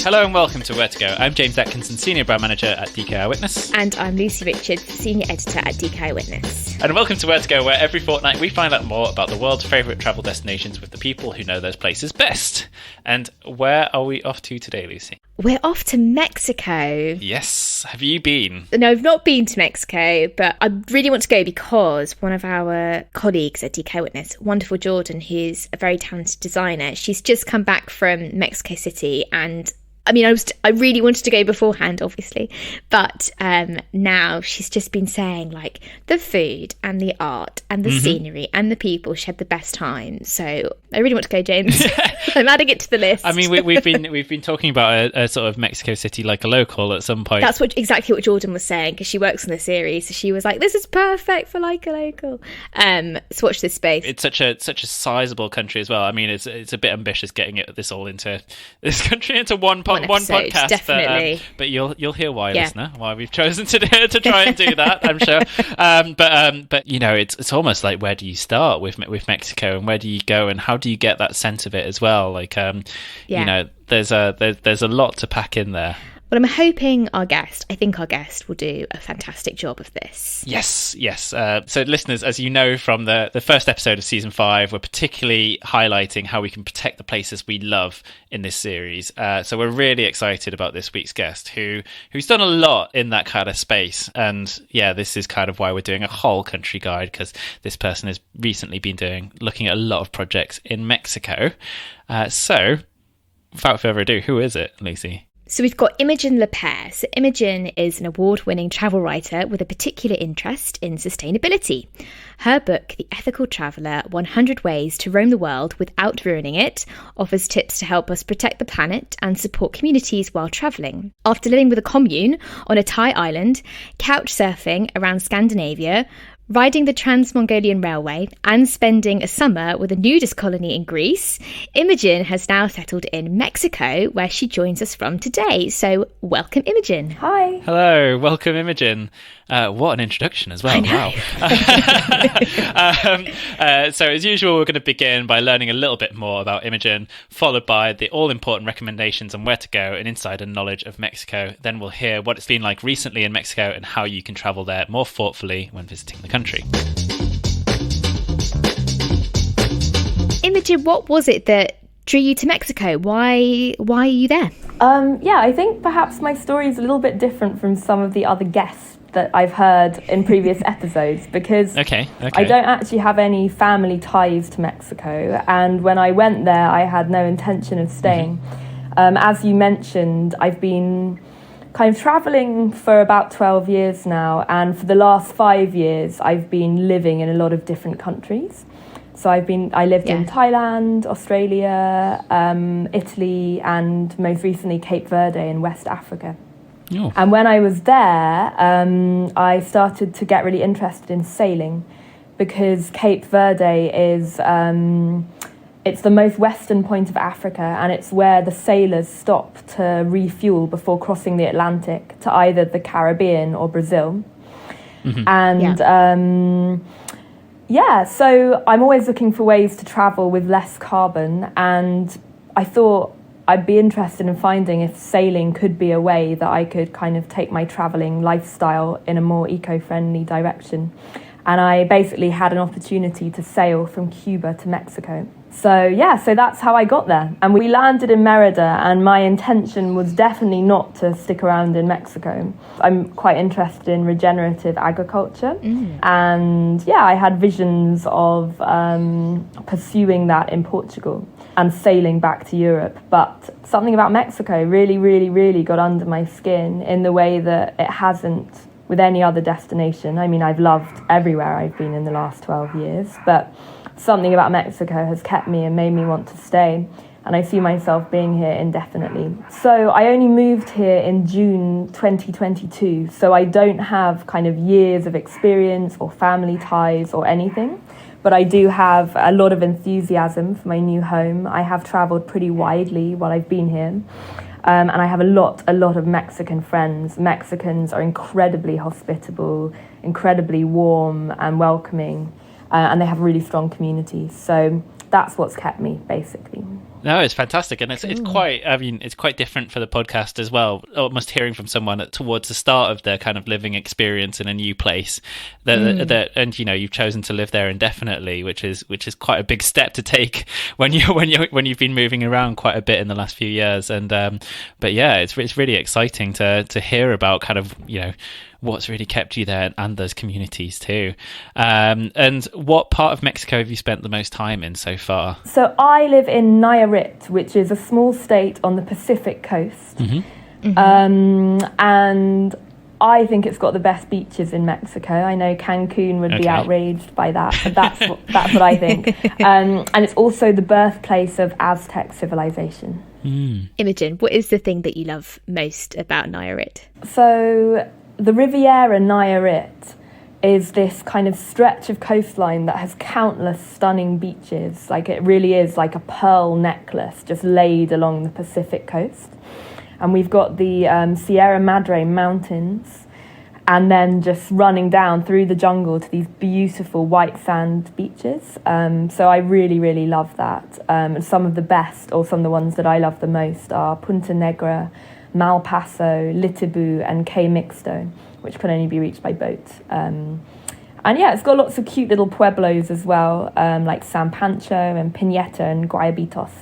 Hello and welcome to Where to Go. I'm James Atkinson, Senior Brand Manager at DKI Witness. And I'm Lucy Richards, Senior Editor at DKI Witness. And welcome to Where to Go, where every fortnight we find out more about the world's favourite travel destinations with the people who know those places best. And where are we off to today, Lucy? We're off to Mexico. Yes. Have you been? No, I've not been to Mexico, but I really want to go because one of our colleagues at DK Witness, wonderful Jordan, who's a very talented designer, she's just come back from Mexico City, and I mean, I really wanted to go beforehand, obviously, but now she's just been saying, like, the food and the art and the scenery and the people, she had the best time. So I really want to go, James. I'm adding it to the list. I mean, we've been talking about a sort of Mexico City like a local at some point. That's exactly what Jordan was saying, because she works on the series. So she was like, "This is perfect for like a local." So watch this space. It's such a sizable country as well. I mean, it's a bit ambitious getting this all into this country into one podcast, definitely. But you'll hear why, listener, why we've chosen to try and do that. I'm sure. But you know, it's almost like, where do you start with Mexico, and where do you go, and how do you get that sense of it as well? Like, you know, there's a lot to pack in there. Well, I'm hoping I think our guest will do a fantastic job of this. Yes. So listeners, as you know from the first episode of season 5, we're particularly highlighting how we can protect the places we love in this series. So we're really excited about this week's guest, who's done a lot in that kind of space. And yeah, this is kind of why we're doing a whole country guide, because this person has recently been looking at a lot of projects in Mexico. So without further ado, who is it, Lucy? So we've got Imogen Lepere. So Imogen is an award-winning travel writer with a particular interest in sustainability. Her book, The Ethical Traveller, 100 Ways to Roam the World Without Ruining It, offers tips to help us protect the planet and support communities while travelling. After living with a commune on a Thai island, couch surfing around Scandinavia, riding the Trans-Mongolian Railway, and spending a summer with a nudist colony in Greece, Imogen has now settled in Mexico, where she joins us from today. So welcome, Imogen. Hi. Hello, welcome, Imogen. What an introduction as well. Wow. So as usual, we're going to begin by learning a little bit more about Imogen, followed by the all-important recommendations on where to go and insider knowledge of Mexico. Then we'll hear what it's been like recently in Mexico and how you can travel there more thoughtfully when visiting the country. Imogen, what was it that drew you to Mexico? Why are you there? I think perhaps my story is a little bit different from some of the other guests that I've heard in previous episodes, because okay. I don't actually have any family ties to Mexico, and when I went there I had no intention of staying. As you mentioned, I've been kind of travelling for about 12 years now, and for the last 5 years I've been living in a lot of different countries. So I lived in Thailand, Australia, Italy, and most recently Cape Verde in West Africa. Oh. And when I was there, I started to get really interested in sailing, because Cape Verde is it's the most western point of Africa, and it's where the sailors stop to refuel before crossing the Atlantic to either the Caribbean or Brazil. Mm-hmm. And so I'm always looking for ways to travel with less carbon, and I thought I'd be interested in finding if sailing could be a way that I could kind of take my travelling lifestyle in a more eco-friendly direction. And I basically had an opportunity to sail from Cuba to Mexico. So that's how I got there. And we landed in Merida, and my intention was definitely not to stick around in Mexico. I'm quite interested in regenerative agriculture. And I had visions of pursuing that in Portugal and sailing back to Europe. But something about Mexico really, really, really got under my skin in the way that it hasn't with any other destination. I mean, I've loved everywhere I've been in the last 12 years, but something about Mexico has kept me and made me want to stay, and I see myself being here indefinitely. So I only moved here in June 2022, so I don't have kind of years of experience or family ties or anything, but I do have a lot of enthusiasm for my new home. I have travelled pretty widely while I've been here. And I have a lot of Mexican friends. Mexicans are incredibly hospitable, incredibly warm and welcoming, and they have really strong communities. So that's what's kept me, basically. No, it's fantastic, and it's quite. I mean, it's quite different for the podcast as well. Almost hearing from someone towards the start of their kind of living experience in a new place, that and you've chosen to live there indefinitely, which is quite a big step to take when you've been moving around quite a bit in the last few years. And but yeah, it's really exciting to hear about kind of what's really kept you there and those communities too. And what part of Mexico have you spent the most time in so far? So I live in Nayarit, which is a small state on the Pacific coast. And I think it's got the best beaches in Mexico. I know Cancún would be outraged by that, but that's what I think. And it's also the birthplace of Aztec civilization. Imogen, what is the thing that you love most about Nayarit? So the Riviera Nayarit is this kind of stretch of coastline that has countless stunning beaches. Like, it really is like a pearl necklace just laid along the Pacific coast. And we've got the Sierra Madre mountains, and then just running down through the jungle to these beautiful white sand beaches. So I really, really love that. And some of the best, or some of the ones that I love the most, are Punta Negra, Malpaso, Litibu, and Cay Mixto, which can only be reached by boat. And yeah, it's got lots of cute little pueblos as well, like San Pancho and Pineta and Guayabitos.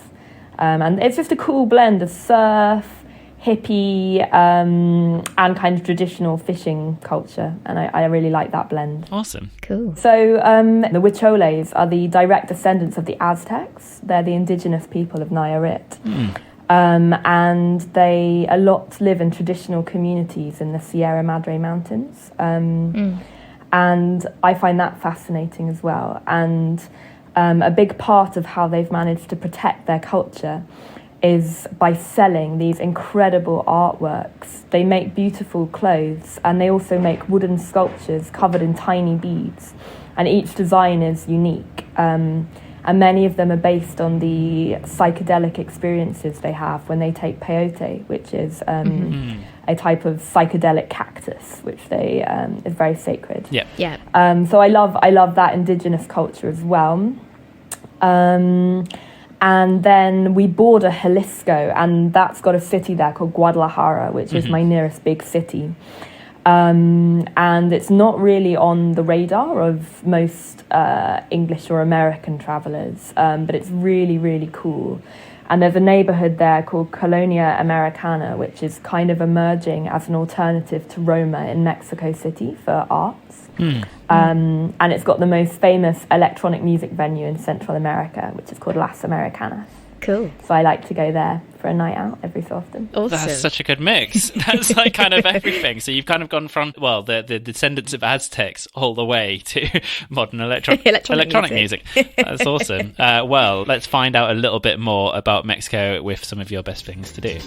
And it's just a cool blend of surf, hippie, and kind of traditional fishing culture. And I really like that blend. Awesome. Cool. So the Huicholes are the direct descendants of the Aztecs. They're the indigenous people of Nayarit. And they a lot live in traditional communities in the Sierra Madre Mountains. And I find that fascinating as well. And a big part of how they've managed to protect their culture is by selling these incredible artworks. They make beautiful clothes, and they also make wooden sculptures covered in tiny beads. And each design is unique. And many of them are based on the psychedelic experiences they have when they take peyote, which is a type of psychedelic cactus, which they is very sacred. So I love that indigenous culture as well. And then we border Jalisco, and that's got a city there called Guadalajara, which is my nearest big city. And it's not really on the radar of most English or American travellers, but it's really, really cool. And there's a neighbourhood there called Colonia Americana, which is kind of emerging as an alternative to Roma in Mexico City for arts. And it's got the most famous electronic music venue in Central America, which is called Las Americanas. Cool. So I like to go there for a night out every so often. Awesome. That's such a good mix. That's like kind of everything. So you've kind of gone from, well, the descendants of Aztecs all the way to modern electronic music. That's awesome. Well, let's find out a little bit more about Mexico with some of your best things to do.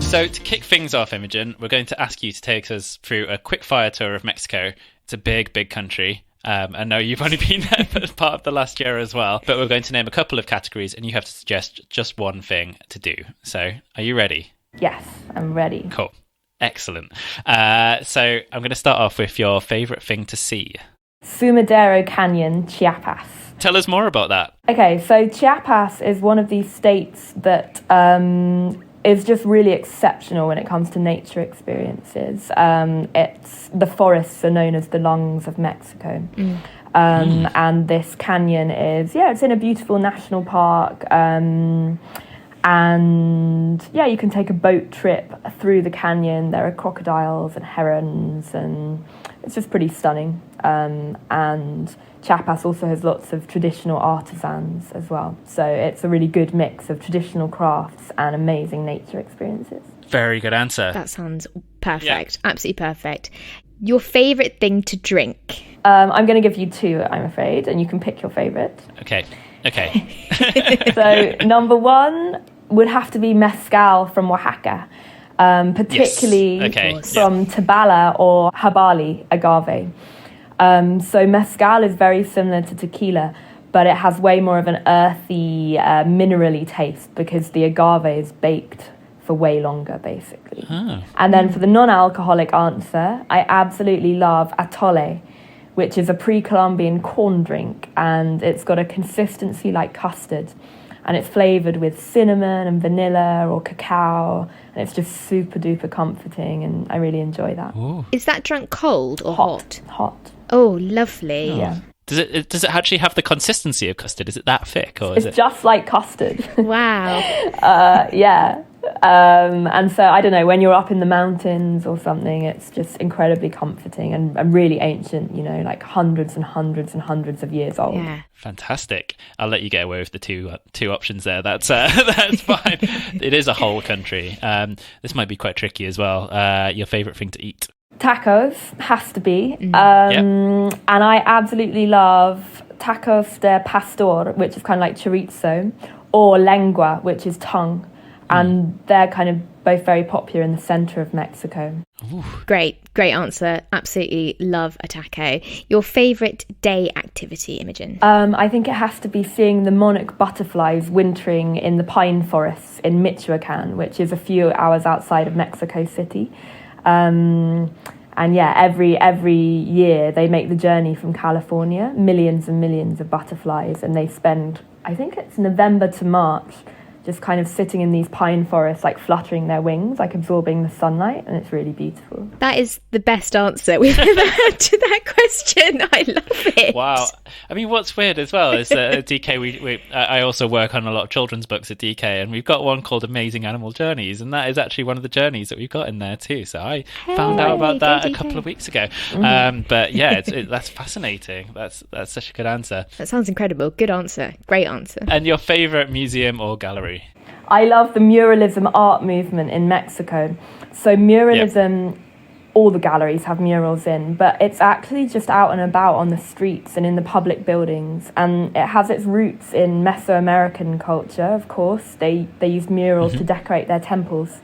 So to kick things off, Imogen, we're going to ask you to take us through a quick fire tour of Mexico. It's a big, big country. I know you've only been there for part of the last year as well, but we're going to name a couple of categories and you have to suggest just one thing to do. So are you ready? Yes, I'm ready. Cool. Excellent. So I'm going to start off with your favourite thing to see. Sumidero Canyon, Chiapas. Tell us more about that. Okay, so Chiapas is one of these states that is just really exceptional when it comes to nature experiences. It's the forests are known as the lungs of Mexico. And this canyon is, it's in a beautiful national park. And you can take a boat trip through the canyon. There are crocodiles and herons, and it's just pretty stunning. And Chiapas also has lots of traditional artisans as well. So it's a really good mix of traditional crafts and amazing nature experiences. Very good answer. That sounds perfect. Yeah. Absolutely perfect. Your favourite thing to drink? I'm going to give you two, I'm afraid, and you can pick your favourite. Okay. So number one would have to be mezcal from Oaxaca, particularly from Tabala or Habali agave. So mezcal is very similar to tequila, but it has way more of an earthy, minerally taste because the agave is baked for way longer, basically. And then for the non-alcoholic answer, I absolutely love atole, which is a pre-Columbian corn drink, and it's got a consistency like custard, and it's flavoured with cinnamon and vanilla or cacao, and it's just super duper comforting, and I really enjoy that. Ooh. Is that drunk cold or hot? Hot. Oh, lovely. Oh. Yeah. Does it actually have the consistency of custard? Is it that thick, or It's is it just like custard. Wow. Yeah. And so, I don't know, when you're up in the mountains or something, it's just incredibly comforting and really ancient, like hundreds and hundreds and hundreds of years old. Yeah. fantastic? I'll let you get away with the two options there. That's fine. It is a whole country. This might be quite tricky as well. Your favourite thing to eat? Tacos has to be. And I absolutely love tacos de pastor, which is kind of like chorizo, or lengua, which is tongue. And they're kind of both very popular in the centre of Mexico. Ooh. Great answer. Absolutely love a taco. Your favourite day activity, Imogen? I think it has to be seeing the monarch butterflies wintering in the pine forests in Michoacan, which is a few hours outside of Mexico City. And yeah, every year they make the journey from California, millions and millions of butterflies, and they spend, I think it's November to March, just kind of sitting in these pine forests, like fluttering their wings, like absorbing the sunlight, and it's really beautiful. That is the best answer we've ever had to that question. I love it. Wow. I mean, what's weird as well is at DK, I also work on a lot of children's books at DK, and we've got one called Amazing Animal Journeys, and that is actually one of the journeys that we've got in there too. So I found out about that a couple of weeks ago. But yeah, that's fascinating. That's such a good answer. That sounds incredible. Good answer. Great answer. And your favourite museum or gallery? I love the muralism art movement in Mexico. So muralism, all the galleries have murals in, but it's actually just out and about on the streets and in the public buildings. And it has its roots in Mesoamerican culture, of course. They use murals to decorate their temples.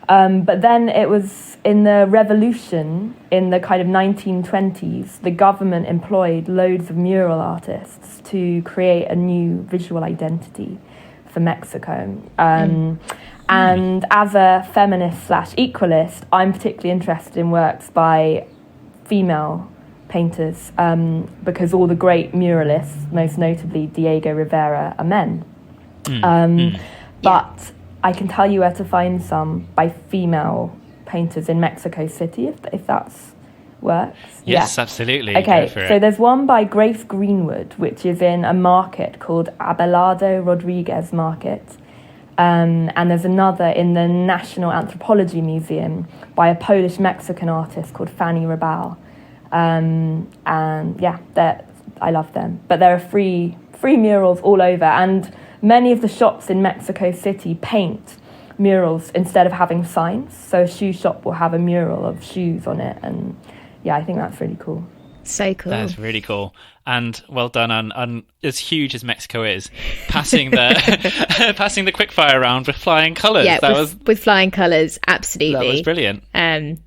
But then it was in the revolution, in the kind of 1920s, the government employed loads of mural artists to create a new visual identity for Mexico. And as a feminist / equalist, I'm particularly interested in works by female painters because all the great muralists, most notably Diego Rivera, are men. But I can tell you where to find some by female painters in Mexico City, if that's works. Yes, absolutely. Okay, so there's one by Grace Greenwood, which is in a market called Abelardo Rodriguez Market. And there's another in the National Anthropology Museum by a Polish-Mexican artist called Fanny Rabal. And yeah, I love them. But there are free murals all over, and many of the shops in Mexico City paint murals instead of having signs. So a shoe shop will have a mural of shoes on it, and yeah, I think that's really cool. So cool. That's really cool. And well done on as huge as Mexico is, passing the passing the quickfire round with flying colours. Yeah, with flying colours, absolutely. That was brilliant. And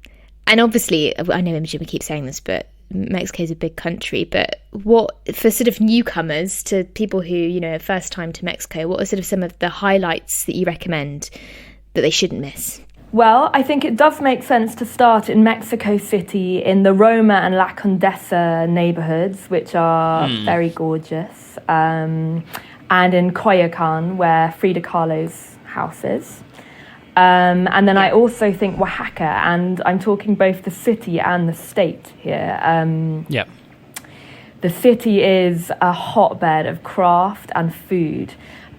obviously, I know Imogen, we keep saying this, but Mexico is a big country. But what, for sort of newcomers, to people who, are first time to Mexico, what are sort of some of the highlights that you recommend that they shouldn't miss? Well, I think it does make sense to start in Mexico City in the Roma and La Condesa neighbourhoods, which are very gorgeous, and in Coyoacan, where Frida Kahlo's house is. And then I also think Oaxaca, and I'm talking both the city and the state here. The city is a hotbed of craft and food.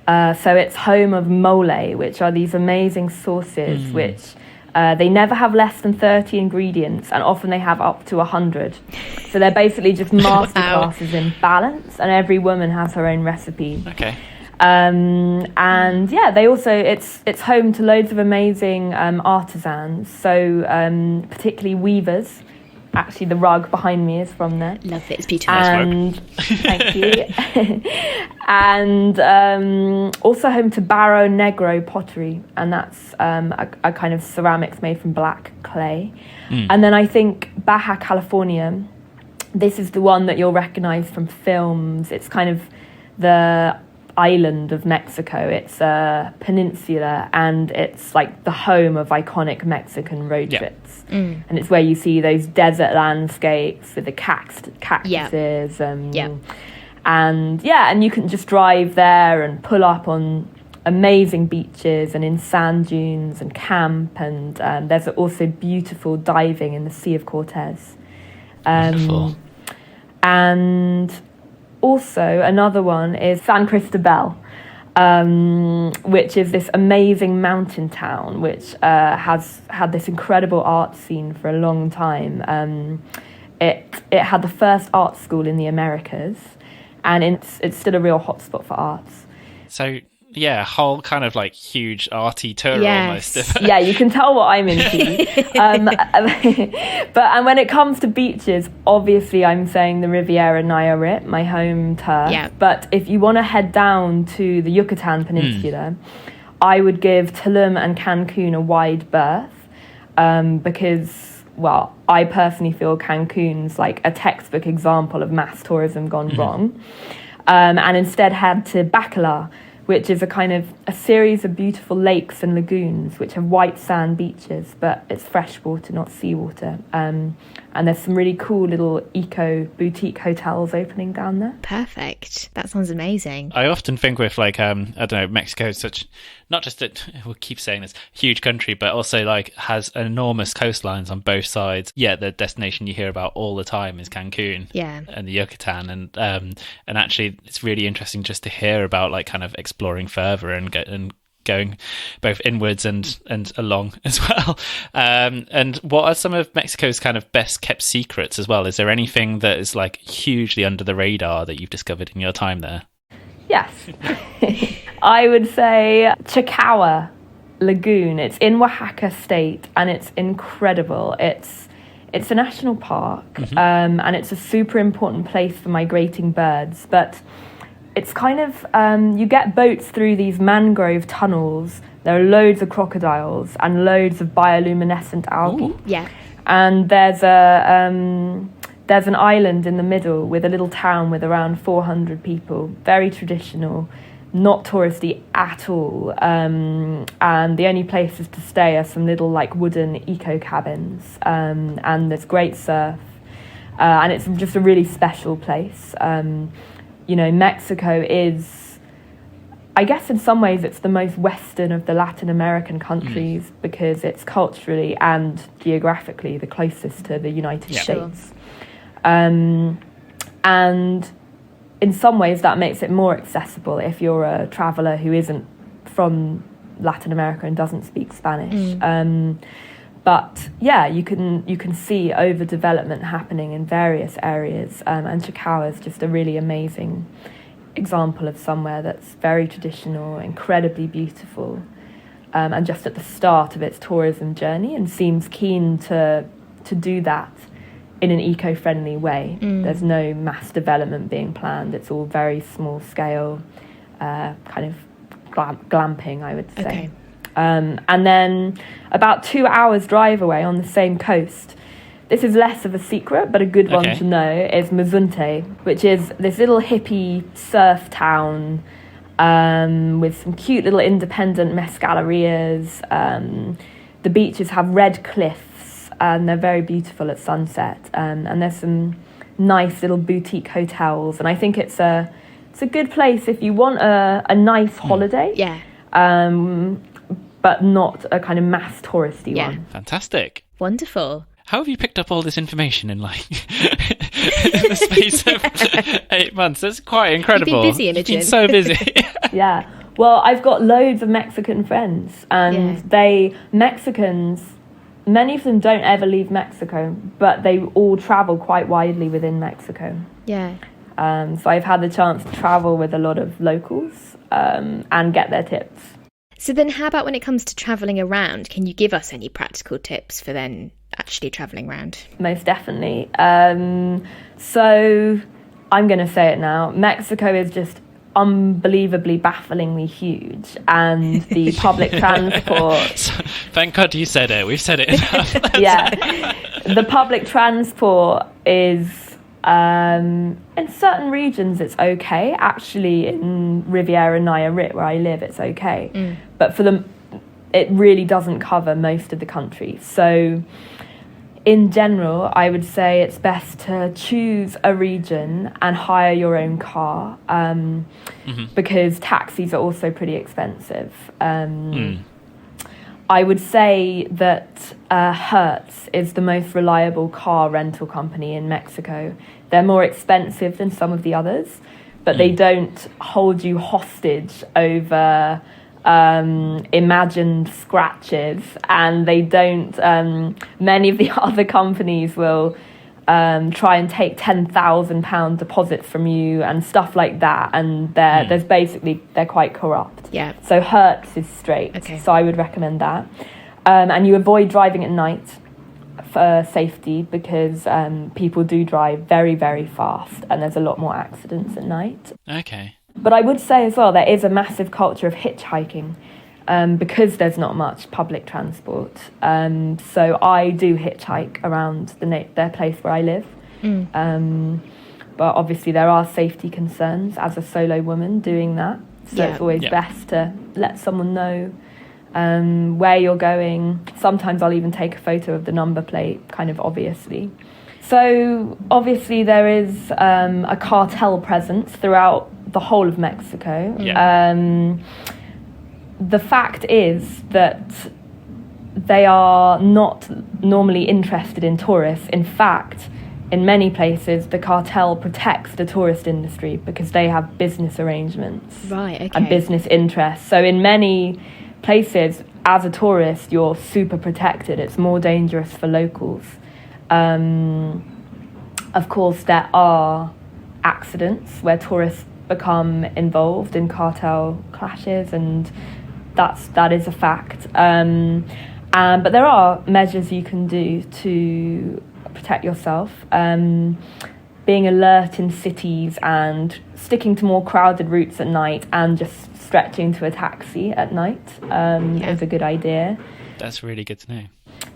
So it's home of mole, which are these amazing sauces, which they never have less than 30 ingredients, and often they have up to 100. So they're basically just masterclasses in balance, and every woman has her own recipe. Okay. And yeah, they also, it's home to loads of amazing artisans, so particularly weavers. Actually, the rug behind me is from there. Love it, it's beautiful. And thank you. And also home to Barro Negro pottery, and that's a kind of ceramics made from black clay. And then I think Baja California, this is the one that you'll recognise from films. It's kind of island of Mexico. It's a peninsula, and it's like the home of iconic Mexican road trips. And it's where you see those desert landscapes with the cactuses. And you can just drive there and pull up on amazing beaches and in sand dunes and camp, and there's also beautiful diving in the Sea of Cortez. Wonderful. And also another one is San Cristobal, which is this amazing mountain town which has had this incredible art scene for a long time. It had the first art school in the Americas, and it's still a real hotspot for arts. So yeah, whole kind of like huge arty tour almost. Yeah, you can tell what I'm into. But when it comes to beaches, obviously I'm saying the Riviera Nayarit, my home turf. Yeah. But if you want to head down to the Yucatan Peninsula, I would give Tulum and Cancun a wide berth, because, well, I personally feel Cancun's like a textbook example of mass tourism gone wrong, and instead head to Bacalar, which is a series of beautiful lakes and lagoons which have white sand beaches, but it's fresh water, not seawater. And there's some really cool little eco boutique hotels opening down there. Perfect. That sounds amazing. I often think with like, I don't know, Mexico is such, not just that, we'll keep saying this, huge country, but also like has enormous coastlines on both sides. Yeah, the destination you hear about all the time is Cancun. Yeah. And the Yucatan. And actually it's really interesting just to hear about like kind of exploring further and going both inwards and along as well. And what are some of Mexico's kind of best kept secrets as well? Is there anything that is like hugely under the radar that you've discovered in your time there? Yes. I would say Chacao Lagoon. It's in Oaxaca state, and it's incredible. It's a national park, and it's a super important place for migrating birds, but it's kind of, you get boats through these mangrove tunnels. There are loads of crocodiles and loads of bioluminescent algae. Ooh. Yeah. And there's an island in the middle with a little town with around 400 people. Very traditional, not touristy at all. And the only places to stay are some little like wooden eco cabins. And there's great surf. And it's just a really special place. You know, Mexico is, I guess in some ways it's the most Western of the Latin American countries because it's culturally and geographically the closest to the United States. And in some ways that makes it more accessible if you're a traveller who isn't from Latin America and doesn't speak Spanish. But yeah, you can see overdevelopment happening in various areas, and Chacao is just a really amazing example of somewhere that's very traditional, incredibly beautiful, and just at the start of its tourism journey, and seems keen to do that in an eco-friendly way. There's no mass development being planned. It's all very small scale, kind of glamping, I would say. Okay. And then about 2 hours drive away on the same coast, this is less of a secret, but a good one to know, is Mazunte, which is this little hippie surf town with some cute little independent mezcalerias. The beaches have red cliffs and they're very beautiful at sunset. And there's some nice little boutique hotels. And I think it's a good place if you want a nice holiday. Yeah. But not a kind of mass touristy one. Fantastic. Wonderful. How have you picked up all this information in like in the space of 8 months? That's quite incredible. You've been busy, Imogen. You've been so busy. Yeah. Well, I've got loads of Mexican friends, and Mexicans, many of them don't ever leave Mexico, but they all travel quite widely within Mexico. Yeah. So I've had the chance to travel with a lot of locals and get their tips. So then how about when it comes to travelling around? Can you give us any practical tips for then actually travelling around? Most definitely. So I'm going to say it now. Mexico is just unbelievably, bafflingly huge. And the public transport... Thank God you said it. We've said it enough. Yeah. The public transport is In certain regions, it's okay. Actually, in Riviera Nayarit, where I live, it's okay. But for them, it really doesn't cover most of the country. So in general, I would say it's best to choose a region and hire your own car, because taxis are also pretty expensive. I would say that Hertz is the most reliable car rental company in Mexico. They're more expensive than some of the others, but they don't hold you hostage over imagined scratches, and they don't, many of the other companies will try and take £10,000 deposits from you and stuff like that, and they're quite corrupt. Yeah. So Hertz is straight. Okay. So I would recommend that. And you avoid driving at night for safety, because people do drive very, very fast, and there's a lot more accidents at night. Okay. But I would say as well, there is a massive culture of hitchhiking, because there's not much public transport. So I do hitchhike around their place where I live. But obviously there are safety concerns as a solo woman doing that. So it's always best to let someone know where you're going. Sometimes I'll even take a photo of the number plate, kind of obviously. So obviously there is a cartel presence throughout the whole of Mexico. The fact is that they are not normally interested in tourists. In fact, in many places, the cartel protects the tourist industry because they have business arrangements and business interests. So in many places, as a tourist, you're super protected. It's more dangerous for locals. Of course, there are accidents where tourists become involved in cartel clashes, and that is a fact. But there are measures you can do to protect yourself. Being alert in cities and sticking to more crowded routes at night, and just stretching to a taxi at night is a good idea. That's really good to know.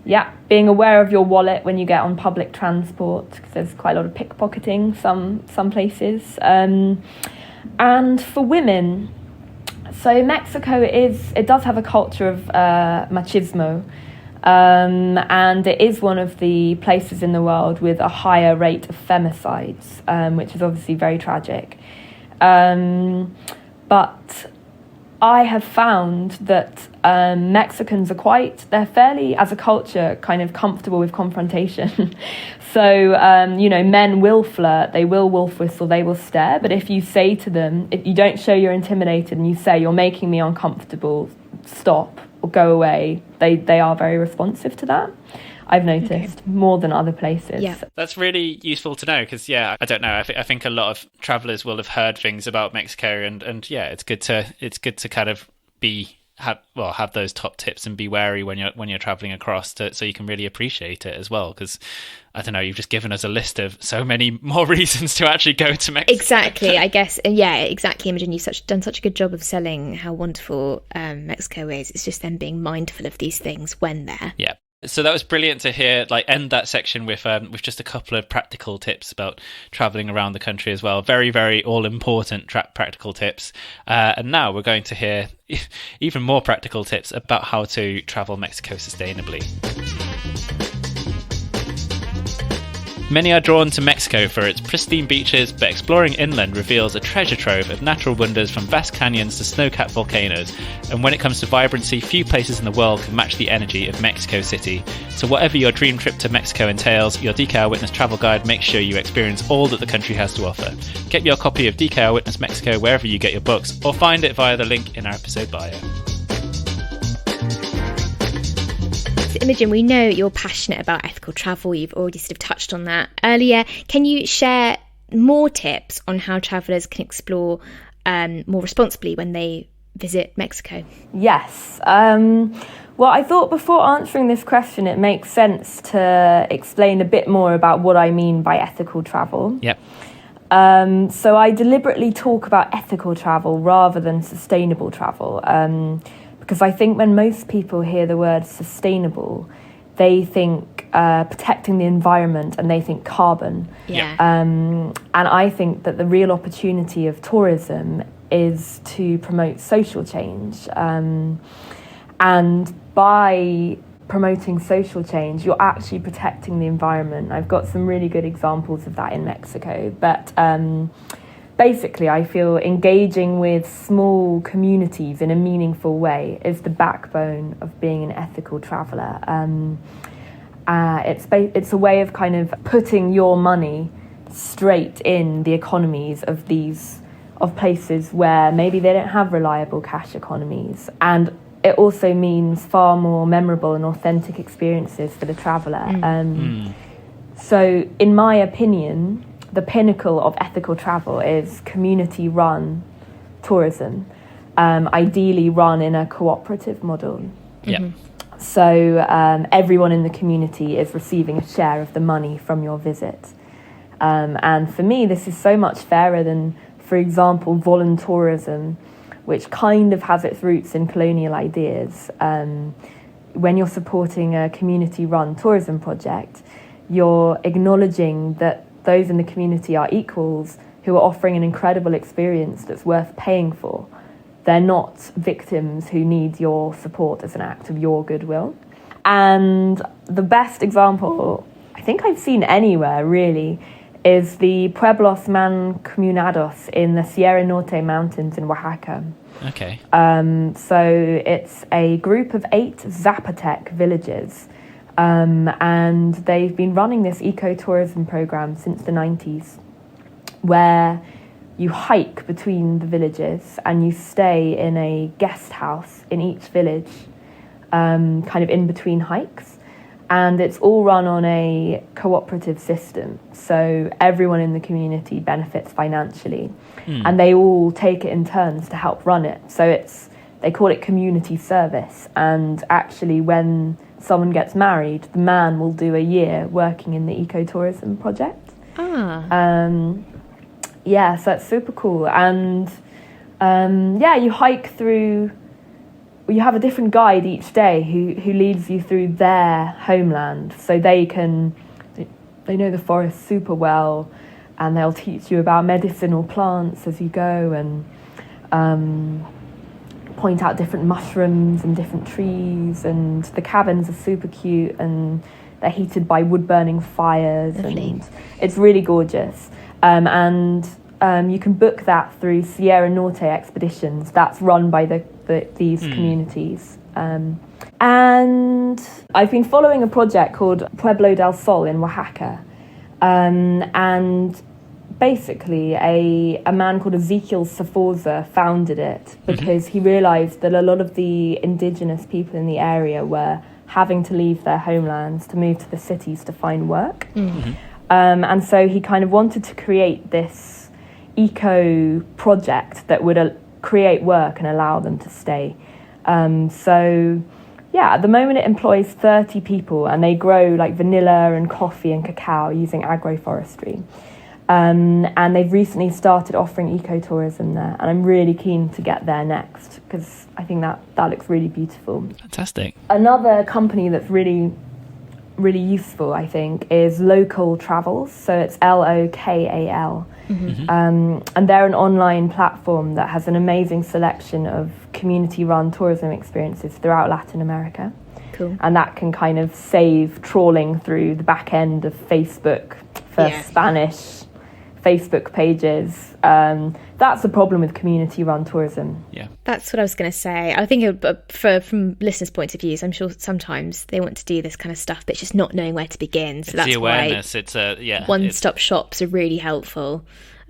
Yeah, being aware of your wallet when you get on public transport, because there's quite a lot of pickpocketing some places. And for women, so Mexico does have a culture of machismo, and it is one of the places in the world with a higher rate of femicides, which is obviously very tragic. But I have found that Mexicans they're fairly, as a culture, kind of comfortable with confrontation. So, men will flirt, they will wolf whistle, they will stare. But if you say to them, if you don't show you're intimidated and you say, you're making me uncomfortable, stop or go away, they are very responsive to that. I've noticed more than other places. Yeah. That's really useful to know, because I don't know. I think a lot of travellers will have heard things about Mexico, and it's good to kind of have those top tips and be wary when you're travelling across, so you can really appreciate it as well. Because I don't know, you've just given us a list of so many more reasons to actually go to Mexico. Exactly, I guess. Yeah, exactly, Imogen. You've done such a good job of selling how wonderful Mexico is. It's just them being mindful of these things when there. Yeah. So that was brilliant to hear, end that section with just a couple of practical tips about travelling around the country as well. Very, very all-important practical tips. And now we're going to hear even more practical tips about how to travel Mexico sustainably. Many are drawn to Mexico for its pristine beaches, but exploring inland reveals a treasure trove of natural wonders, from vast canyons to snow-capped volcanoes. And when it comes to vibrancy, few places in the world can match the energy of Mexico City. So whatever your dream trip to Mexico entails, your DKR Witness travel guide makes sure you experience all that the country has to offer. Get your copy of DKR Witness Mexico wherever you get your books, or find it via the link in our episode bio. So Imogen, we know you're passionate about ethical travel. You've already sort of touched on that earlier. Can you share more tips on how travellers can explore more responsibly when they visit Mexico? Yes. Well, I thought before answering this question, it makes sense to explain a bit more about what I mean by ethical travel. Yep. So I deliberately talk about ethical travel rather than sustainable travel, because I think when most people hear the word sustainable, they think protecting the environment, and they think carbon. Yeah. And I think that the real opportunity of tourism is to promote social change. And by promoting social change, you're actually protecting the environment. I've got some really good examples of that in Mexico. But basically, I feel engaging with small communities in a meaningful way is the backbone of being an ethical traveller. It's a way of kind of putting your money straight in the economies of places where maybe they don't have reliable cash economies. And it also means far more memorable and authentic experiences for the traveller. So in my opinion, the pinnacle of ethical travel is community-run tourism, ideally run in a cooperative model. Yeah. So everyone in the community is receiving a share of the money from your visit. And for me, this is so much fairer than, for example, voluntourism, which kind of has its roots in colonial ideas. When you're supporting a community-run tourism project, you're acknowledging that those in the community are equals who are offering an incredible experience that's worth paying for. They're not victims who need your support as an act of your goodwill. And the best example I think I've seen anywhere, really, is the Pueblos Mancomunados in the Sierra Norte Mountains in Oaxaca. Okay. So it's a group of 8 Zapotec villages, and they've been running this ecotourism program since the 90s, where you hike between the villages and you stay in a guest house in each village, kind of in between hikes. And it's all run on a cooperative system, so everyone in the community benefits financially, and they all take it in turns to help run it. So they call it community service, and actually when someone gets married, the man will do a year working in the ecotourism project. Yeah, so it's super cool. And you hike through. You have a different guide each day who leads you through their homeland, so they know the forest super well, and they'll teach you about medicinal plants as you go, and point out different mushrooms and different trees. And the cabins are super cute, and they're heated by wood-burning fires. Lovely. And it's really gorgeous. And you can book that through Sierra Norte Expeditions. That's run by these communities. And I've been following a project called Pueblo del Sol in Oaxaca. And basically a man called Ezekiel Saforza founded it because he realised that a lot of the indigenous people in the area were having to leave their homelands to move to the cities to find work. And so he kind of wanted to create this eco project that would create work and allow them to stay. At the moment it employs 30 people, and they grow like vanilla and coffee and cacao using agroforestry. And they've recently started offering ecotourism there, and I'm really keen to get there next because I think that looks really beautiful. Fantastic. Another company that's really, really useful, I think, is Local Travels. So it's LOKAL. And they're an online platform that has an amazing selection of community-run tourism experiences throughout Latin America. Cool. And that can kind of save trawling through the back end of Facebook for Spanish Facebook pages. That's the problem with community-run tourism. Yeah, that's what I was going to say. I think from listeners' point of views, I'm sure sometimes they want to do this kind of stuff, but it's just not knowing where to begin. So it's that's the awareness. Why one-stop shops are really helpful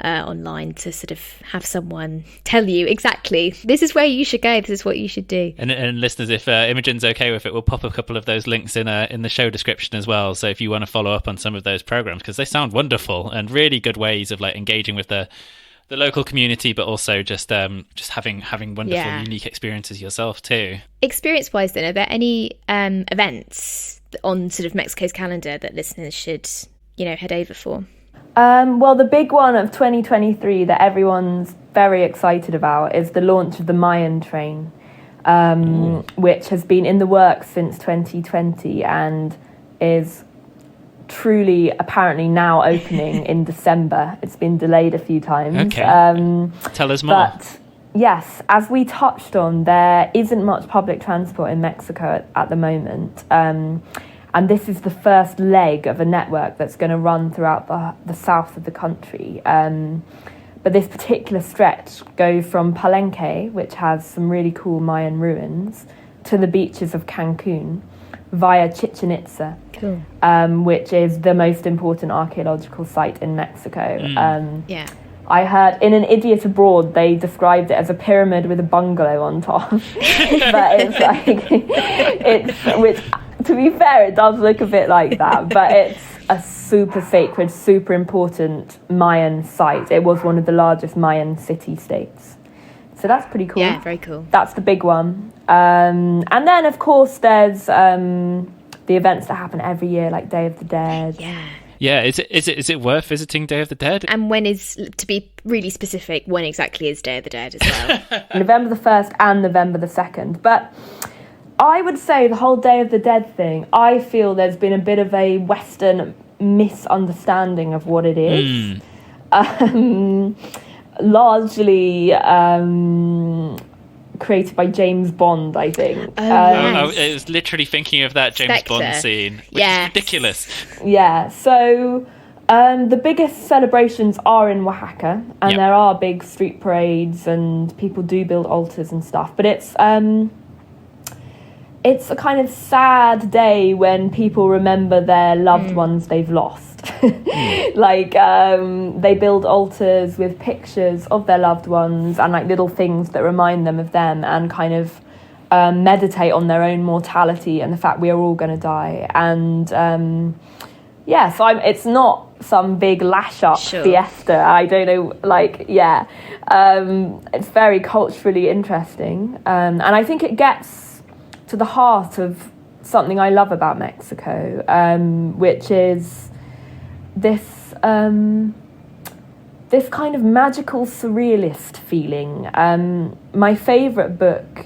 online to sort of have someone tell you exactly this is where you should go, this is what you should do. And listeners, if Imogen's okay with it, we'll pop a couple of those links in the show description as well. So if you want to follow up on some of those programs, because they sound wonderful and really good ways of like engaging with the local community, but also just having wonderful, unique experiences yourself too. Experience-wise, then, are there any events on sort of Mexico's calendar that listeners should head over for? Well, the big one of 2023 that everyone's very excited about is the launch of the Mayan train, which has been in the works since 2020 and is truly apparently now opening in December. It's been delayed a few times. Okay. Tell us more. But yes, as we touched on, there isn't much public transport in Mexico at the moment. And this is the first leg of a network that's going to run throughout the south of the country. But this particular stretch goes from Palenque, which has some really cool Mayan ruins, to the beaches of Cancún via Chichen Itza, Cool. Which is the most important archaeological site in Mexico. Yeah. I heard in An Idiot Abroad they described it as a pyramid with a bungalow on top. But it's like, which, to be fair, it does look a bit like that, but it's a super sacred, super important Mayan site. It was one of the largest Mayan city-states. So that's pretty cool. Yeah, very cool. That's the big one. And then, of course, there's the events that happen every year, like Day of the Dead. Yeah. Yeah, is it worth visiting Day of the Dead? And when is, to be really specific, when exactly is Day of the Dead as well? November the 1st and November the 2nd. But I would say the whole Day of the Dead thing, I feel there's been a bit of a Western misunderstanding of what it is. Largely created by James Bond, I think. Yes. I was literally thinking of that James Spectre. Bond scene, which is ridiculous. Yeah, so the biggest celebrations are in Oaxaca, and there are big street parades, and people do build altars and stuff. But it's a kind of sad day when people remember their loved ones they've lost. Like they build altars with pictures of their loved ones and like little things that remind them of them, and kind of meditate on their own mortality and the fact we are all going to die. And so it's not some big lash up fiesta. I don't know, it's very culturally interesting, and I think it gets to the heart of something I love about Mexico, which is this kind of magical surrealist feeling. My favourite book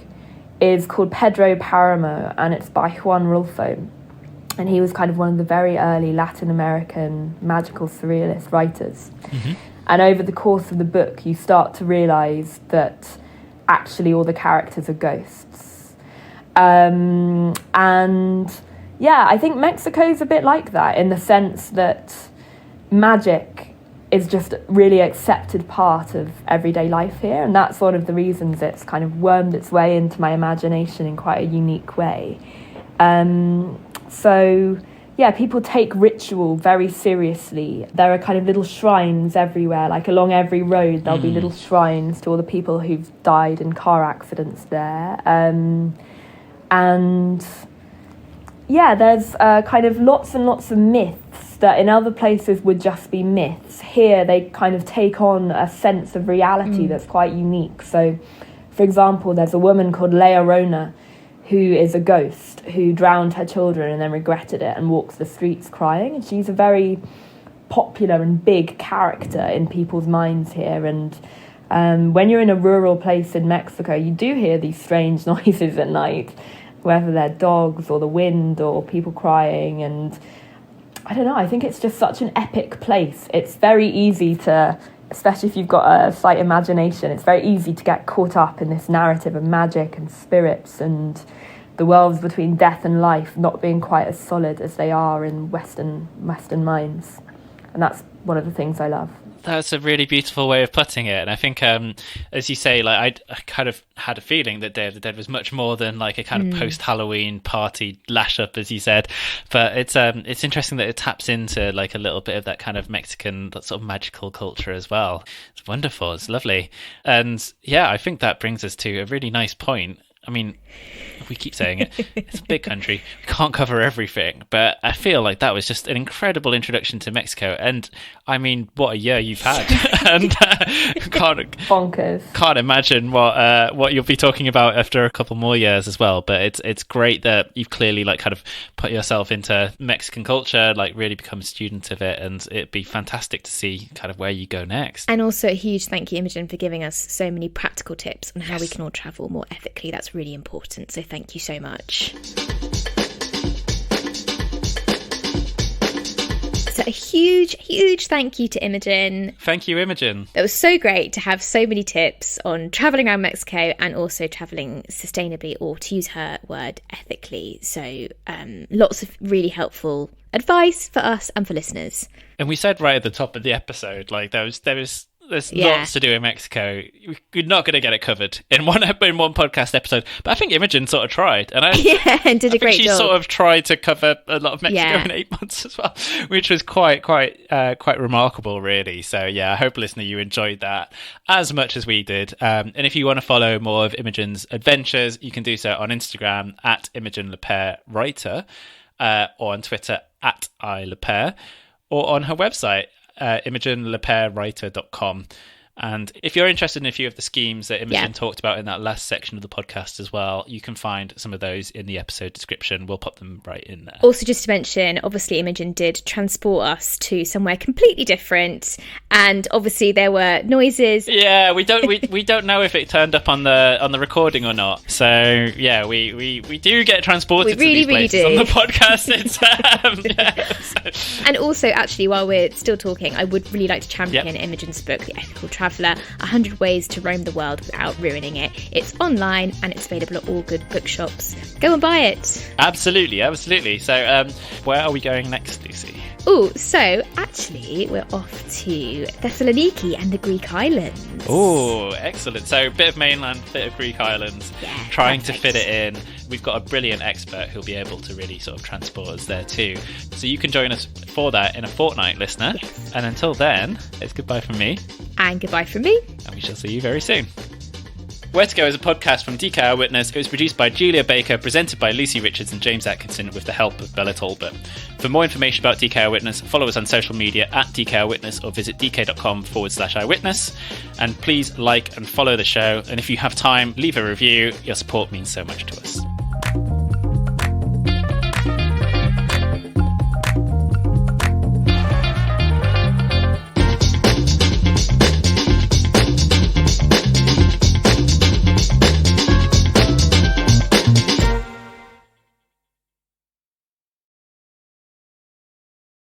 is called Pedro Páramo, and it's by Juan Rulfo, and he was kind of one of the very early Latin American magical surrealist writers. And over the course of the book you start to realise that actually all the characters are ghosts. And yeah, I think Mexico's a bit like that, in the sense that magic is just a really accepted part of everyday life here, and that's one of the reasons it's kind of wormed its way into my imagination in quite a unique way. So yeah, people take ritual very seriously. There are kind of little shrines everywhere, like along every road there'll be little shrines to all the people who've died in car accidents there. And yeah, there's kind of lots and lots of myths that in other places would just be myths. Here they kind of take on a sense of reality that's quite unique. So, for example, there's a woman called La Llorona who is a ghost who drowned her children and then regretted it and walks the streets crying. And she's a very popular and big character in people's minds here. And when you're in a rural place in Mexico, you do hear these strange noises at night, whether they're dogs or the wind or people crying. And I don't know, I think it's just such an epic place. It's very easy to, especially if you've got a slight imagination, it's very easy to get caught up in this narrative of magic and spirits and the worlds between death and life not being quite as solid as they are in Western minds. And that's one of the things I love. That's a really beautiful way of putting it. And I think, as you say, like I kind of had a feeling that Day of the Dead was much more than like a kind of post-Halloween party lash up, as you said. But it's interesting that it taps into like a little bit of that kind of Mexican sort of magical culture as well. It's wonderful. It's lovely. And yeah, I think that brings us to a really nice point. I mean, we keep saying it, it's a big country, we can't cover everything, but I feel like that was just an incredible introduction to Mexico. And I mean, what a year you've had. And bonkers. Can't imagine what you'll be talking about after a couple more years as well. But it's great that you've clearly like kind of put yourself into Mexican culture, like really become a student of it, and it'd be fantastic to see kind of where you go next. And also a huge thank you, Imogen, for giving us so many practical tips on how we can all travel more ethically. That's really important, so thank you so much. a huge thank you to Imogen. Thank you, Imogen. It was so great to have so many tips on travelling around Mexico and also travelling sustainably, or to use her word, ethically. So lots of really helpful advice for us and for listeners. And we said right at the top of the episode, like there's lots to do in Mexico. We're not going to get it covered in one podcast episode, but I think Imogen sort of tried, and and did a great job. She sort of tried to cover a lot of Mexico in 8 months as well, which was quite remarkable, really. So yeah, I hope, listener, you enjoyed that as much as we did. And if you want to follow more of Imogen's adventures, you can do so on Instagram at Imogen Lepere Writer, or on Twitter at iLepere, or on her website, ImogenLepereWriter.com. And if you're interested in a few of the schemes that Imogen talked about in that last section of the podcast as well, you can find some of those in the episode description. We'll pop them right in there. Also, just to mention, obviously Imogen did transport us to somewhere completely different, and obviously there were noises. Yeah, we don't know if it turned up on the recording or not. So yeah, we do get transported to these places on the podcast. And also, actually, while we're still talking, I would really like to champion Imogen's book, The Ethical Traveller, 100 Ways to Roam the World Without Ruining It. It's online and it's available at all good bookshops. Go and buy it. Absolutely. So where are we going next, Lucy? Oh, so actually we're off to Thessaloniki and the Greek islands. Oh, excellent. So a bit of mainland, bit of Greek islands, trying to fit it in. We've got a brilliant expert who'll be able to really sort of transport us there too. So you can join us for that in a fortnight, listener. Yes. And until then, it's goodbye from me. And goodbye from me. And we shall see you very soon. Where to Go is a podcast from DK Eyewitness. It was produced by Julia Baker, presented by Lucy Richards and James Atkinson with the help of Bella Talbot. For more information about DK Eyewitness, follow us on social media at DK Eyewitness or visit dk.com/eyewitness. And please like and follow the show. And if you have time, leave a review. Your support means so much to us.